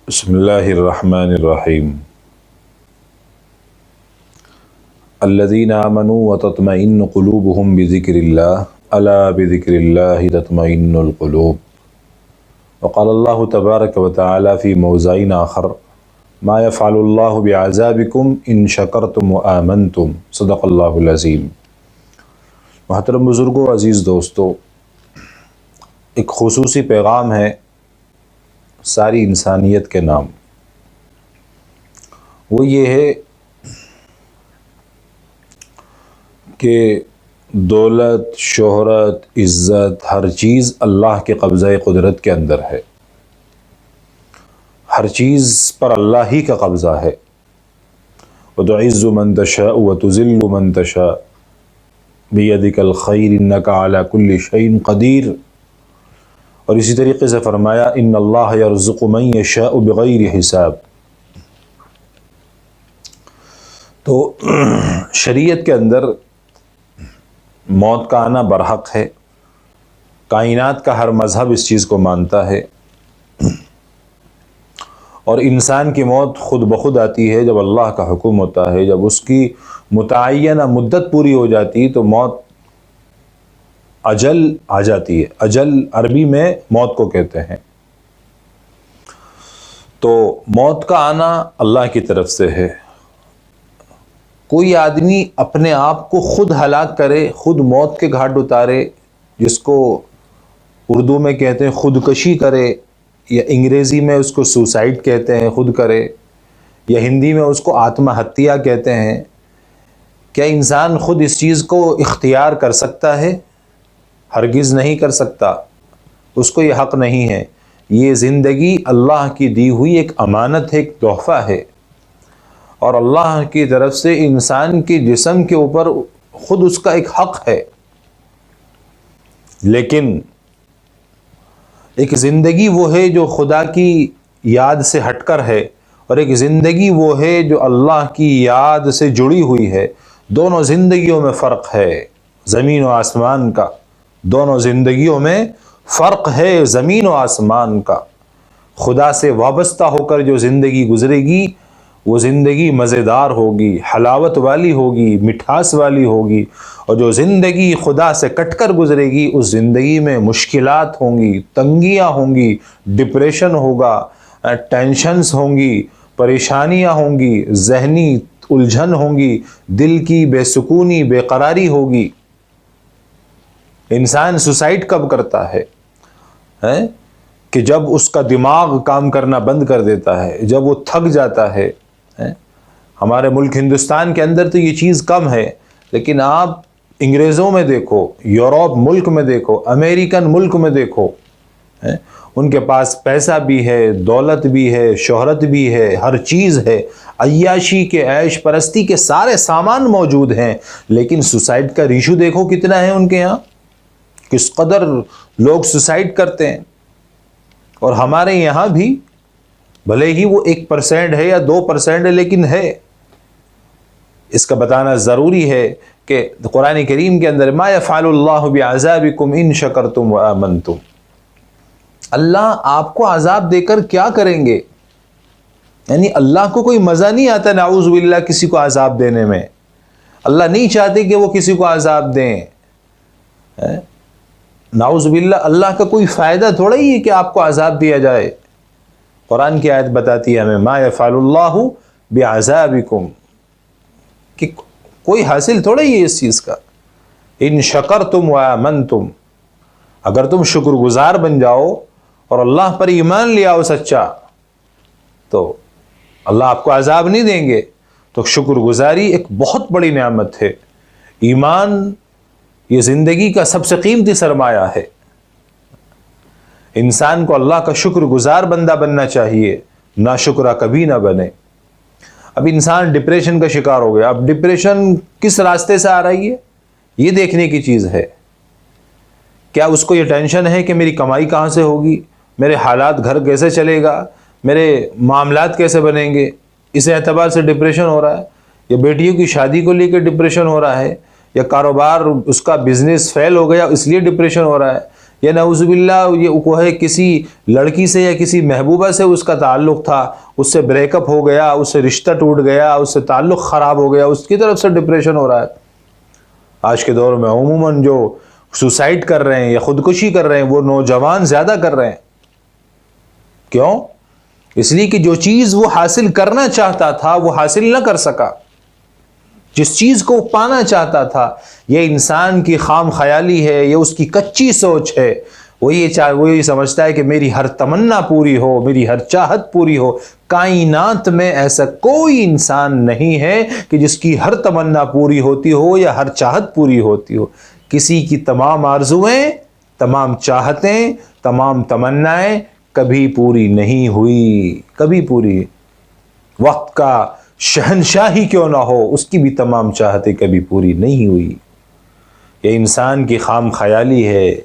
بسم اللہ الرحمن الرحیم الذین آمنوا وتطمئن قلوبهم بذکر اللہ الا بذکر اللہ تطمئن القلوب وقال اللہ تبارک وتعالی فی موضع آخر ما یفعل اللہ بعذابکم ان شکرتم وآمنتم صدق اللہ العظیم۔ محترم بزرگوں، عزیز دوستو، ایک خصوصی پیغام ہے ساری انسانیت کے نام۔ وہ یہ ہے کہ دولت، شہرت، عزت، ہر چیز اللہ کے قبضہ قدرت کے اندر ہے۔ ہر چیز پر اللہ ہی کا قبضہ ہے۔ وَتُعِزُّ مَن تَشَاءُ وَتُذِلُّ مَن تَشَاءُ بِيَدِكَ الْخَيْرُ إِنَّكَ عَلَى كُلِّ شَيْءٍ قَدِيرٌ۔ اور اسی طریقے سے فرمایا ان اللہ یرزق من یشاء بغیر حساب۔ تو شریعت کے اندر موت کا آنا برحق ہے۔ کائنات کا ہر مذہب اس چیز کو مانتا ہے، اور انسان کی موت خود بخود آتی ہے جب اللہ کا حکم ہوتا ہے۔ جب اس کی متعینہ مدت پوری ہو جاتی تو موت اجل آ جاتی ہے۔ اجل عربی میں موت کو کہتے ہیں۔ تو موت کا آنا اللہ کی طرف سے ہے۔ کوئی آدمی اپنے آپ کو خود ہلاک کرے، خود موت کے گھاٹ اتارے، جس کو اردو میں کہتے ہیں خودکشی کرے، یا انگریزی میں اس کو سوسائڈ کہتے ہیں، خود کرے، یا ہندی میں اس کو آتما ہتیا کہتے ہیں۔ کیا انسان خود اس چیز کو اختیار کر سکتا ہے؟ ہرگز نہیں کر سکتا، اس کو یہ حق نہیں ہے۔ یہ زندگی اللہ کی دی ہوئی ایک امانت ہے، ایک تحفہ ہے، اور اللہ کی طرف سے انسان کے جسم کے اوپر خود اس کا ایک حق ہے۔ لیکن ایک زندگی وہ ہے جو خدا کی یاد سے ہٹ کر ہے، اور ایک زندگی وہ ہے جو اللہ کی یاد سے جڑی ہوئی ہے۔ دونوں زندگیوں میں فرق ہے، زمین و آسمان کا۔ دونوں زندگیوں میں فرق ہے، زمین و آسمان کا۔ خدا سے وابستہ ہو کر جو زندگی گزرے گی وہ زندگی مزیدار ہوگی، حلاوت والی ہوگی، مٹھاس والی ہوگی، اور جو زندگی خدا سے کٹ کر گزرے گی اس زندگی میں مشکلات ہوں گی، تنگیاں ہوں گی، ڈپریشن ہوگا، ٹینشنز ہوں گی، پریشانیاں ہوں گی، ذہنی الجھن ہوں گی، دل کی بے سکونی، بے قراری ہوگی۔ انسان سوسائڈ کب کرتا ہے؟ کہ جب اس کا دماغ کام کرنا بند کر دیتا ہے، جب وہ تھک جاتا ہے۔ ہمارے ملک ہندوستان کے اندر تو یہ چیز کم ہے، لیکن آپ انگریزوں میں دیکھو، یورپ ملک میں دیکھو، امریکن ملک میں دیکھو، ان کے پاس پیسہ بھی ہے، دولت بھی ہے، شہرت بھی ہے، ہر چیز ہے، عیاشی کے، عیش پرستی کے سارے سامان موجود ہیں، لیکن سوسائڈ کا ریشو دیکھو کتنا ہے ان کے ہاں، کس قدر لوگ سوسائڈ کرتے ہیں۔ اور ہمارے یہاں بھی بھلے ہی وہ 1% ہے یا 2% ہے، لیکن ہے۔ اس کا بتانا ضروری ہے کہ قرآن کریم کے اندر ما یفعل اللہ بعذابکم ان شکرتم وآمنتم، اللہ آپ کو عذاب دے کر کیا کریں گے؟ یعنی اللہ کو کوئی مزہ نہیں آتا نعوذ باللہ کسی کو عذاب دینے میں۔ اللہ نہیں چاہتے کہ وہ کسی کو عذاب دیں، نعوذ باللہ۔ اللہ کا کوئی فائدہ تھوڑا ہی ہے کہ آپ کو عذاب دیا جائے۔ قرآن کی آیت بتاتی ہے ہمیں ما یفعل اللہ بعذابکم، کہ کوئی حاصل تھوڑا ہی ہے اس چیز کا۔ ان شکرتم وآمنتم، اگر تم شکر گزار بن جاؤ اور اللہ پر ایمان لے آؤ سچا، تو اللہ آپ کو عذاب نہیں دیں گے۔ تو شکر گزاری ایک بہت بڑی نعمت ہے۔ ایمان یہ زندگی کا سب سے قیمتی سرمایہ ہے۔ انسان کو اللہ کا شکر گزار بندہ بننا چاہیے، ناشکرہ کبھی نہ بنے۔ اب انسان ڈپریشن کا شکار ہو گیا۔ اب ڈپریشن کس راستے سے آ رہی ہے یہ دیکھنے کی چیز ہے۔ کیا اس کو یہ ٹینشن ہے کہ میری کمائی کہاں سے ہوگی، میرے حالات گھر کیسے چلے گا، میرے معاملات کیسے بنیں گے، اس اعتبار سے ڈپریشن ہو رہا ہے؟ یا بیٹیوں کی شادی کو لے کے ڈپریشن ہو رہا ہے، یا کاروبار اس کا بزنس فیل ہو گیا اس لیے ڈپریشن ہو رہا ہے، یا نعوذ باللہ یہ کو ہے کسی لڑکی سے یا کسی محبوبہ سے اس کا تعلق تھا، اس سے بریک اپ ہو گیا، اس سے رشتہ ٹوٹ گیا، اس سے تعلق خراب ہو گیا، اس کی طرف سے ڈپریشن ہو رہا ہے۔ آج کے دور میں عموماً جو سوسائڈ کر رہے ہیں یا خودکشی کر رہے ہیں وہ نوجوان زیادہ کر رہے ہیں۔ کیوں؟ اس لیے کہ جو چیز وہ حاصل کرنا چاہتا تھا وہ حاصل نہ کر سکا، جس چیز کو پانا چاہتا تھا، یہ انسان کی خام خیالی ہے، یہ اس کی کچی سوچ ہے، وہ یہ سمجھتا ہے کہ میری ہر تمنا پوری ہو، میری ہر چاہت پوری ہو۔ کائنات میں ایسا کوئی انسان نہیں ہے کہ جس کی ہر تمنا پوری ہوتی ہو یا ہر چاہت پوری ہوتی ہو۔ کسی کی تمام آرزویں، تمام چاہتیں، تمام تمنائیں کبھی پوری نہیں ہوئی، کبھی پوری۔ وقت کا شہنشاہ ہی کیوں نہ ہو، اس کی بھی تمام چاہتیں کبھی پوری نہیں ہوئی۔ یہ انسان کی خام خیالی ہے،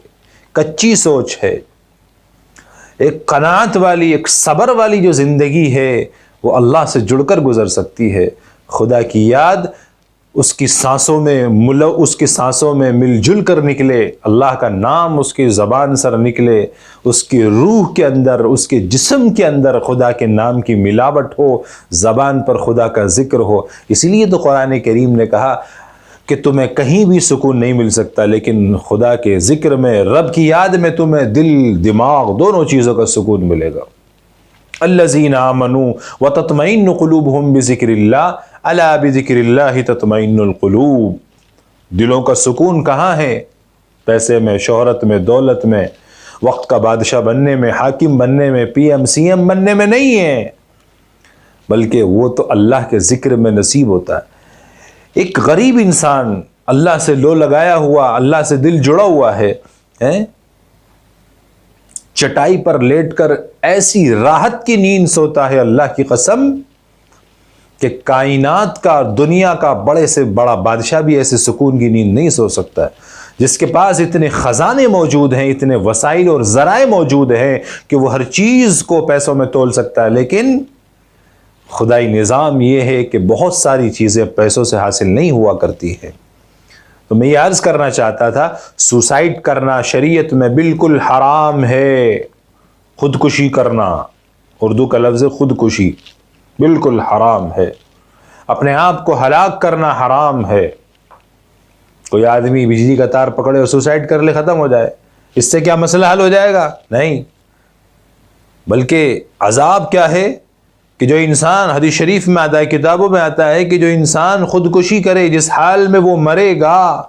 کچی سوچ ہے۔ ایک قناعت والی، ایک صبر والی جو زندگی ہے وہ اللہ سے جڑ کر گزر سکتی ہے۔ خدا کی یاد اس کی سانسوں میں مل جل کر نکلے، اللہ کا نام اس کی زبان سر نکلے، اس کی روح کے اندر، اس کے جسم کے اندر خدا کے نام کی ملاوٹ ہو، زبان پر خدا کا ذکر ہو۔ اسی لیے تو قرآن کریم نے کہا کہ تمہیں کہیں بھی سکون نہیں مل سکتا، لیکن خدا کے ذکر میں، رب کی یاد میں تمہیں دل، دماغ دونوں چیزوں کا سکون ملے گا۔ الذین آمنوا وتطمئن قلوبهم بذکر اللہ الا بذکر اللہ تطمئن القلوب۔ دلوں کا سکون کہاں ہے؟ پیسے میں، شہرت میں، دولت میں، وقت کا بادشاہ بننے میں، حاکم بننے میں، پی ایم سی ایم بننے میں نہیں ہے، بلکہ وہ تو اللہ کے ذکر میں نصیب ہوتا ہے۔ ایک غریب انسان اللہ سے لو لگایا ہوا، اللہ سے دل جڑا ہوا ہے، چٹائی پر لیٹ کر ایسی راحت کی نیند سوتا ہے اللہ کی قسم کہ کائنات کا، دنیا کا بڑے سے بڑا بادشاہ بھی ایسے سکون کی نیند نہیں سو سکتا ہے، جس کے پاس اتنے خزانے موجود ہیں، اتنے وسائل اور ذرائع موجود ہیں کہ وہ ہر چیز کو پیسوں میں تول سکتا ہے، لیکن خدائی نظام یہ ہے کہ بہت ساری چیزیں پیسوں سے حاصل نہیں ہوا کرتی ہے۔ تو میں یہ عرض کرنا چاہتا تھا، سوسائڈ کرنا شریعت میں بالکل حرام ہے۔ خودکشی کرنا، اردو کا لفظ خودکشی، بالکل حرام ہے۔ اپنے آپ کو ہلاک کرنا حرام ہے۔ کوئی آدمی بجلی کا تار پکڑے اور سوسائڈ کر لے، ختم ہو جائے، اس سے کیا مسئلہ حل ہو جائے گا؟ نہیں، بلکہ عذاب کیا ہے کہ جو انسان، حدیث شریف میں آتا ہے، کتابوں میں آتا ہے کہ جو انسان خودکشی کرے، جس حال میں وہ مرے گا،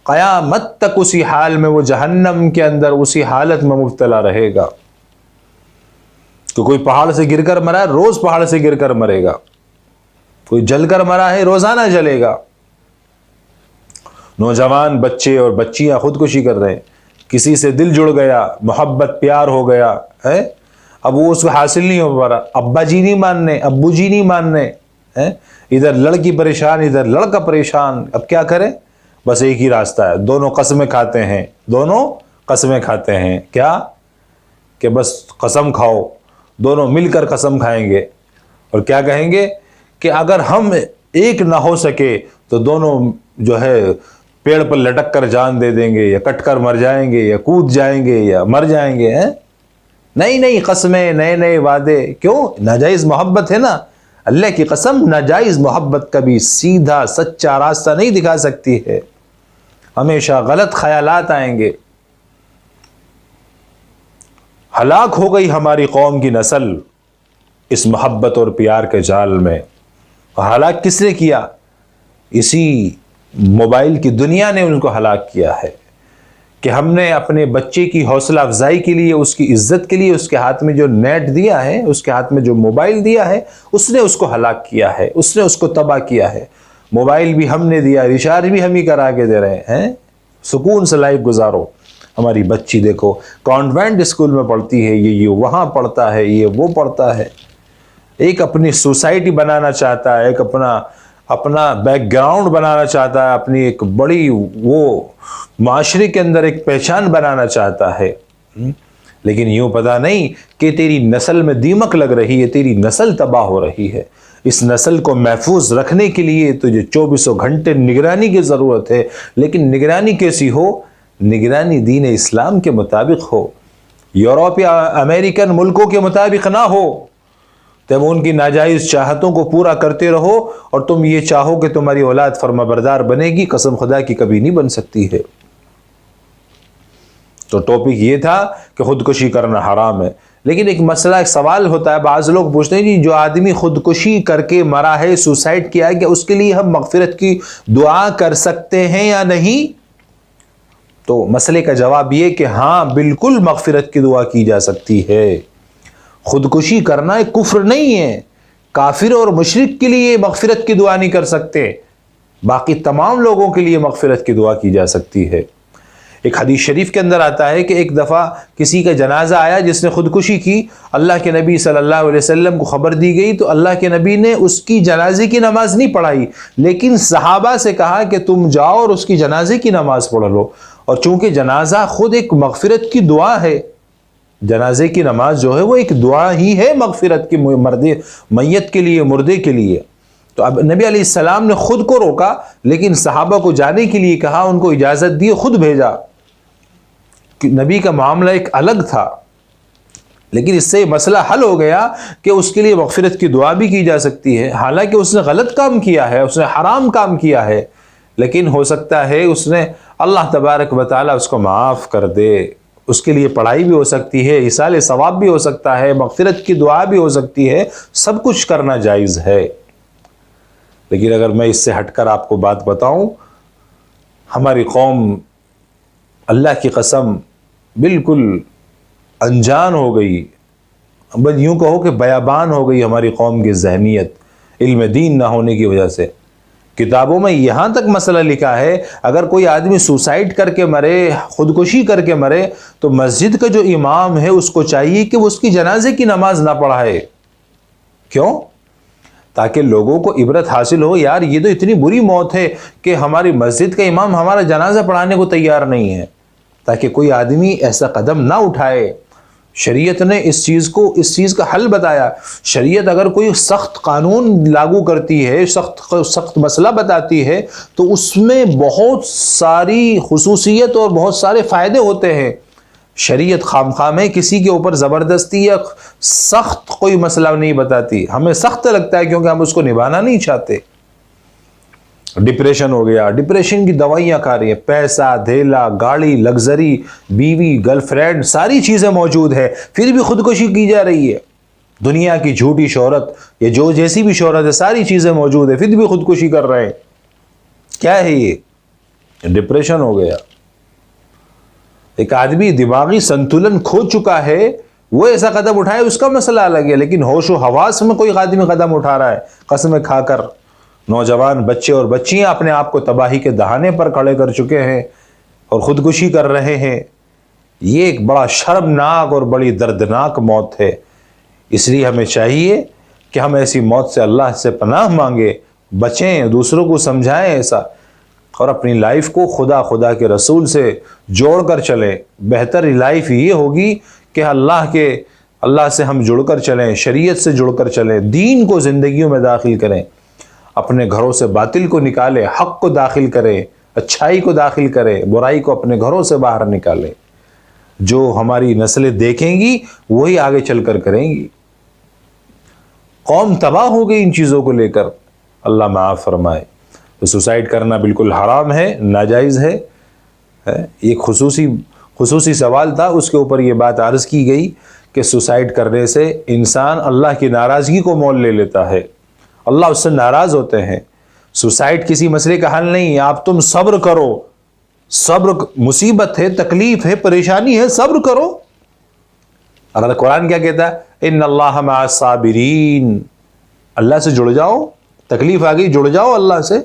قیامت تک اسی حال میں وہ جہنم کے اندر اسی حالت میں مبتلا رہے گا۔ تو کوئی پہاڑ سے گر کر مرا ہے، روز پہاڑ سے گر کر مرے گا۔ کوئی جل کر مرا ہے، روزانہ جلے گا۔ نوجوان بچے اور بچیاں خودکشی کر رہے ہیں، کسی سے دل جڑ گیا، محبت پیار ہو گیا ہے، اب وہ اس کو حاصل نہیں ہو پا رہا، ابا جی نہیں ماننے، ابو جی نہیں ماننے، ادھر لڑکی پریشان، ادھر لڑکا پریشان، اب کیا کریں؟ بس ایک ہی راستہ ہے، دونوں قسمیں کھاتے ہیں، دونوں قسمیں کھاتے ہیں۔ کیا کہ بس قسم کھاؤ، دونوں مل کر قسم کھائیں گے اور کیا کہیں گے کہ اگر ہم ایک نہ ہو سکے تو دونوں جو ہے پیڑ پر لٹک کر جان دے دیں گے، یا کٹ کر مر جائیں گے، یا کود جائیں گے، یا مر جائیں گے۔ نئی نئی قسمیں، نئے نئے وعدے، کیوں؟ ناجائز محبت ہے نا۔ اللہ کی قسم، ناجائز محبت کبھی سیدھا سچا راستہ نہیں دکھا سکتی ہے، ہمیشہ غلط خیالات آئیں گے۔ ہلاک ہو گئی ہماری قوم کی نسل اس محبت اور پیار کے جال میں۔ ہلاک کس نے کیا؟ اسی موبائل کی دنیا نے ان کو ہلاک کیا ہے کہ ہم نے اپنے بچے کی حوصلہ افزائی کے لیے، اس کی عزت کے لیے، اس کے ہاتھ میں جو نیٹ دیا ہے، اس کے ہاتھ میں جو موبائل دیا ہے، اس نے اس کو ہلاک کیا ہے، اس نے اس کو تباہ کیا ہے۔ موبائل بھی ہم نے دیا، ریچارج بھی ہم ہی کرا کے دے رہے ہیں۔ سکون سے لائف گزارو۔ ہماری بچی دیکھو کانوینٹ اسکول میں پڑھتی ہے، یہ وہاں پڑھتا ہے، یہ وہ پڑھتا ہے، ایک اپنی سوسائٹی بنانا چاہتا ہے، ایک اپنا بیک گراؤنڈ بنانا چاہتا ہے، اپنی ایک بڑی وہ معاشرے کے اندر ایک پہچان بنانا چاہتا ہے، لیکن یوں پتہ نہیں کہ تیری نسل میں دیمک لگ رہی ہے، تیری نسل تباہ ہو رہی ہے۔ اس نسل کو محفوظ رکھنے کے لیے تجھے 24 گھنٹے نگرانی کی ضرورت ہے، لیکن نگرانی کیسی ہو نگرانی دین اسلام کے مطابق ہو، یورپ یا امریکن ملکوں کے مطابق نہ ہو۔ تم ان کی ناجائز چاہتوں کو پورا کرتے رہو اور تم یہ چاہو کہ تمہاری اولاد فرما بردار بنے گی، قسم خدا کی کبھی نہیں بن سکتی ہے۔ تو ٹاپک یہ تھا کہ خودکشی کرنا حرام ہے، لیکن ایک مسئلہ، ایک سوال ہوتا ہے، بعض لوگ پوچھتے ہیں جی جو آدمی خودکشی کر کے مرا ہے، سوسائڈ کیا ہے، کہ اس کے لیے ہم مغفرت کی دعا کر سکتے ہیں یا نہیں؟ تو مسئلے کا جواب یہ کہ ہاں بالکل مغفرت کی دعا کی جا سکتی ہے۔ خودکشی کرنا ایک کفر نہیں ہے، کافر اور مشرک کے لیے مغفرت کی دعا نہیں کر سکتے، باقی تمام لوگوں کے لیے مغفرت کی دعا کی جا سکتی ہے۔ ایک حدیث شریف کے اندر آتا ہے کہ ایک دفعہ کسی کا جنازہ آیا جس نے خودکشی کی، اللہ کے نبی صلی اللہ علیہ وسلم کو خبر دی گئی تو اللہ کے نبی نے اس کی جنازے کی نماز نہیں پڑھائی، لیکن صحابہ سے کہا کہ تم جاؤ اور اس کی جنازے کی نماز پڑھ لو۔ اور چونکہ جنازہ خود ایک مغفرت کی دعا ہے، جنازے کی نماز جو ہے وہ ایک دعا ہی ہے مغفرت کی، میت کے لیے، مردے کے لیے۔ تو اب نبی علیہ السلام نے خود کو روکا، لیکن صحابہ کو جانے کے لیے کہا، ان کو اجازت دی، خود بھیجا۔ نبی کا معاملہ ایک الگ تھا، لیکن اس سے مسئلہ حل ہو گیا کہ اس کے لیے مغفرت کی دعا بھی کی جا سکتی ہے، حالانکہ اس نے غلط کام کیا ہے، اس نے حرام کام کیا ہے، لیکن ہو سکتا ہے اس نے اللہ تبارک و تعالیٰ اس کو معاف کر دے، اس کے لیے پڑھائی بھی ہو سکتی ہے، ایصال ثواب بھی ہو سکتا ہے، مغفرت کی دعا بھی ہو سکتی ہے، سب کچھ کرنا جائز ہے۔ لیکن اگر میں اس سے ہٹ کر آپ کو بات بتاؤں، ہماری قوم اللہ کی قسم بالکل انجان ہو گئی، بس یوں کہو کہ بیابان ہو گئی ہماری قوم کی ذہنیت، علم دین نہ ہونے کی وجہ سے۔ کتابوں میں یہاں تک مسئلہ لکھا ہے، اگر کوئی آدمی سوسائڈ کر کے مرے، خودکشی کر کے مرے، تو مسجد کا جو امام ہے اس کو چاہیے کہ وہ اس کی جنازے کی نماز نہ پڑھائے۔ کیوں؟ تاکہ لوگوں کو عبرت حاصل ہو، یار یہ تو اتنی بری موت ہے کہ ہماری مسجد کا امام ہمارا جنازہ پڑھانے کو تیار نہیں ہے، تاکہ کوئی آدمی ایسا قدم نہ اٹھائے۔ شریعت نے اس چیز کا حل بتایا۔ شریعت اگر کوئی سخت قانون لاگو کرتی ہے، سخت مسئلہ بتاتی ہے، تو اس میں بہت ساری خصوصیت اور بہت سارے فائدے ہوتے ہیں۔ شریعت خامخواہ میں کسی کے اوپر زبردستی یا سخت کوئی مسئلہ نہیں بتاتی، ہمیں سخت لگتا ہے کیونکہ ہم اس کو نبھانا نہیں چاہتے۔ ڈپریشن ہو گیا، ڈپریشن کی دوائیاں کھا رہی ہیں، پیسہ، دھیلا، گاڑی، لگژری، بیوی، گرل فرینڈ، ساری چیزیں موجود ہے، پھر بھی خودکشی کی جا رہی ہے۔ دنیا کی جھوٹی شہرت یا جو جیسی بھی شہرت ہے، ساری چیزیں موجود ہے، پھر بھی خودکشی کر رہے ہیں۔ کیا ہے یہ؟ ڈپریشن ہو گیا۔ ایک آدمی دماغی سنتولن کھو چکا ہے، وہ ایسا قدم اٹھائے اس کا مسئلہ الگ ہے، لیکن ہوش و حواس میں کوئی آدمی قدم اٹھا رہا ہے قسمیں کھا کر، نوجوان بچے اور بچیاں اپنے آپ کو تباہی کے دہانے پر کھڑے کر چکے ہیں اور خودکشی کر رہے ہیں، یہ ایک بڑا شرمناک اور بڑی دردناک موت ہے۔ اس لیے ہمیں چاہیے کہ ہم ایسی موت سے اللہ سے پناہ مانگے، بچیں، دوسروں کو سمجھائیں ایسا، اور اپنی لائف کو خدا کے رسول سے جوڑ کر چلیں۔ بہتر لائف یہ ہوگی کہ اللہ سے ہم جڑ کر چلیں، شریعت سے جڑ کر چلیں، دین کو زندگیوں میں داخل کریں، اپنے گھروں سے باطل کو نکالیں، حق کو داخل کریں، اچھائی کو داخل کریں، برائی کو اپنے گھروں سے باہر نکالیں۔ جو ہماری نسلیں دیکھیں گی وہی آگے چل کر کریں گی۔ قوم تباہ ہو گئی ان چیزوں کو لے کر، اللہ معاف فرمائے۔ تو سوسائڈ کرنا بالکل حرام ہے، ناجائز ہے۔ ایک خصوصی سوال تھا، اس کے اوپر یہ بات عرض کی گئی کہ سوسائڈ کرنے سے انسان اللہ کی ناراضگی کو مول لے لیتا ہے، اللہ اس سے ناراض ہوتے ہیں۔ سوسائڈ کسی مسئلے کا حل نہیں ہے، آپ تم صبر کرو، صبر مصیبت ہے، تکلیف ہے، پریشانی ہے، صبر کرو۔ اور قرآن کیا کہتا ہے؟ ان اللہ مع الصابرین، اللہ سے جڑ جاؤ، تکلیف آ گئی جڑ جاؤ اللہ سے۔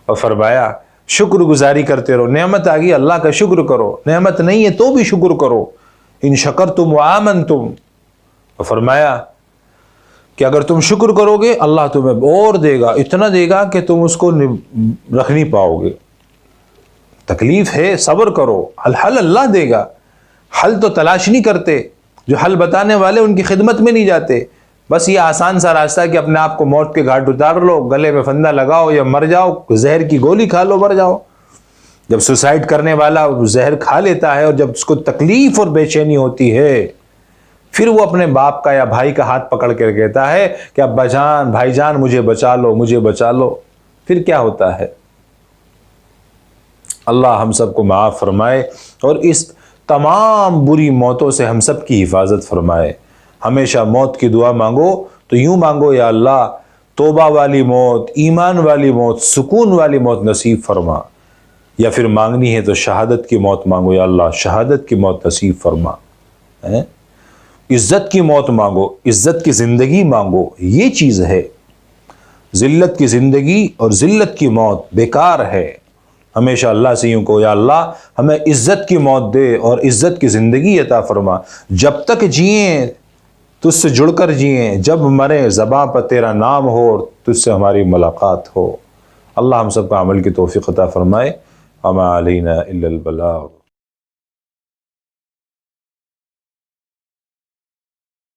اور فرمایا شکر گزاری کرتے رہو، نعمت آ گئی اللہ کا شکر کرو، نعمت نہیں ہے تو بھی شکر کرو، ان شکرتم وآمنتم۔ اور فرمایا کہ اگر تم شکر کرو گے اللہ تمہیں اور دے گا، اتنا دے گا کہ تم اس کو رکھ نہیں پاؤ گے۔ تکلیف ہے، صبر کرو، حل اللہ دے گا۔ حل تو تلاش نہیں کرتے، جو حل بتانے والے ان کی خدمت میں نہیں جاتے، بس یہ آسان سا راستہ ہے کہ اپنے آپ کو موت کے گھاٹ اتار لو، گلے میں پھندا لگاؤ یا مر جاؤ، زہر کی گولی کھا لو مر جاؤ۔ جب سوسائڈ کرنے والا زہر کھا لیتا ہے اور جب اس کو تکلیف اور بے چینی ہوتی ہے، پھر وہ اپنے باپ کا یا بھائی کا ہاتھ پکڑ کر کہتا ہے کہ ابا جان، بھائی جان، مجھے بچا لو، مجھے بچا لو، پھر کیا ہوتا ہے؟ اللہ ہم سب کو معاف فرمائے اور اس تمام بری موتوں سے ہم سب کی حفاظت فرمائے۔ ہمیشہ موت کی دعا مانگو تو یوں مانگو، یا اللہ توبہ والی موت، ایمان والی موت، سکون والی موت نصیب فرما، یا پھر مانگنی ہے تو شہادت کی موت مانگو، یا اللہ شہادت کی موت نصیب فرما۔ عزت کی موت مانگو، عزت کی زندگی مانگو، یہ چیز ہے۔ ذلت کی زندگی اور ذلت کی موت بیکار ہے۔ ہمیشہ اللہ سے یوں کہو، یا اللہ ہمیں عزت کی موت دے اور عزت کی زندگی عطا فرما، جب تک جئیں تجھ سے جڑ کر جئیں، جب مریں زباں پر تیرا نام ہو اور تجھ سے ہماری ملاقات ہو۔ اللہ ہم سب کا عمل کی توفیق عطا فرمائے۔ وما علینا الا البلاغ۔